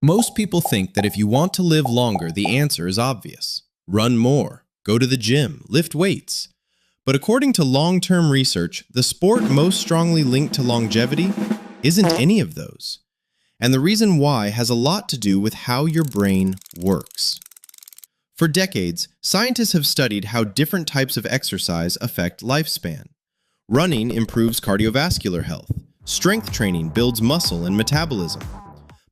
Most people think that if you want to live longer, the answer is obvious. Run more, go to the gym, lift weights. But according to long-term research, the sport most strongly linked to longevity isn't any of those. And the reason why has a lot to do with how your brain works. For decades, scientists have studied how different types of exercise affect lifespan. Running improves cardiovascular health. Strength training builds muscle and metabolism.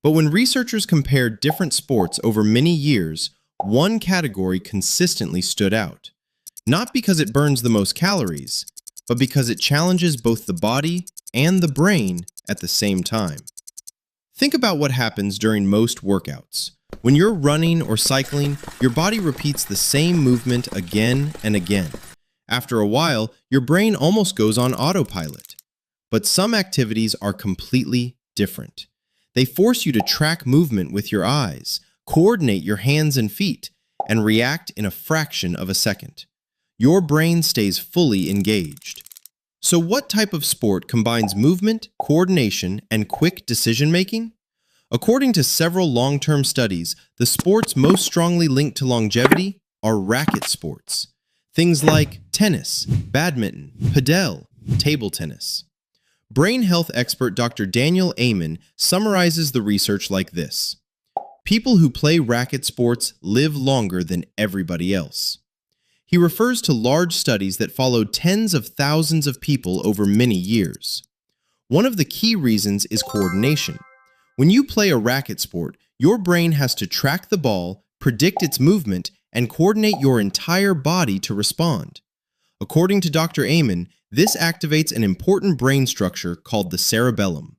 But when researchers compared different sports over many years, one category consistently stood out. Not because it burns the most calories, but because it challenges both the body and the brain at the same time. Think about what happens during most workouts. When you're running or cycling, your body repeats the same movement again and again. After a while, your brain almost goes on autopilot. But some activities are completely different. They force you to track movement with your eyes, coordinate your hands and feet, and react in a fraction of a second. Your brain stays fully engaged. So what type of sport combines movement, coordination, and quick decision-making? According to several long-term studies, the sports most strongly linked to longevity are racket sports. Things like tennis, badminton, padel, table tennis. Brain health expert Dr. Daniel Amen summarizes the research like this. People who play racket sports live longer than everybody else. He refers to large studies that followed tens of thousands of people over many years. One of the key reasons is coordination. When you play a racket sport, your brain has to track the ball, predict its movement, and coordinate your entire body to respond. According to Dr. Amen, this activates an important brain structure called the cerebellum.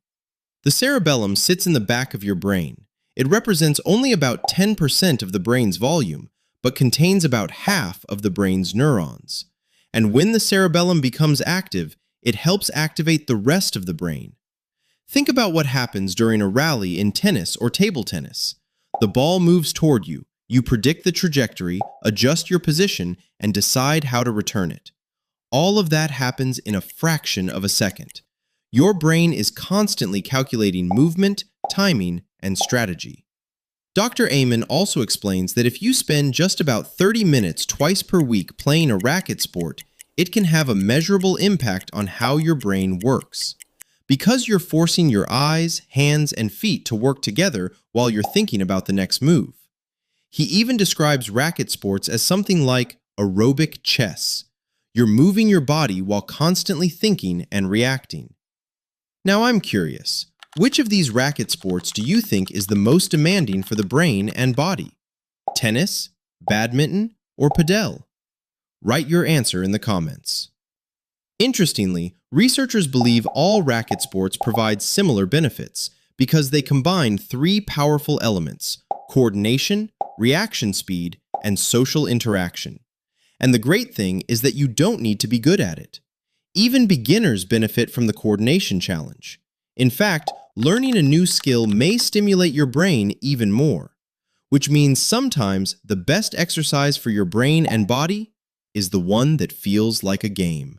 The cerebellum sits in the back of your brain. It represents only about 10% of the brain's volume, but contains about half of the brain's neurons. And when the cerebellum becomes active, it helps activate the rest of the brain. Think about what happens during a rally in tennis or table tennis. The ball moves toward you. You predict the trajectory, adjust your position, and decide how to return it. All of that happens in a fraction of a second. Your brain is constantly calculating movement, timing, and strategy. Dr. Amen also explains that if you spend just about 30 minutes twice per week playing a racket sport, it can have a measurable impact on how your brain works. Because you're forcing your eyes, hands, and feet to work together while you're thinking about the next move. He even describes racket sports as something like aerobic chess. You're moving your body while constantly thinking and reacting. Now I'm curious, which of these racket sports do you think is the most demanding for the brain and body? Tennis, badminton, or padel? Write your answer in the comments. Interestingly, researchers believe all racket sports provide similar benefits because they combine three powerful elements: coordination, reaction speed, and social interaction. And the great thing is that you don't need to be good at it. Even beginners benefit from the coordination challenge. In fact, learning a new skill may stimulate your brain even more, which means sometimes the best exercise for your brain and body is the one that feels like a game.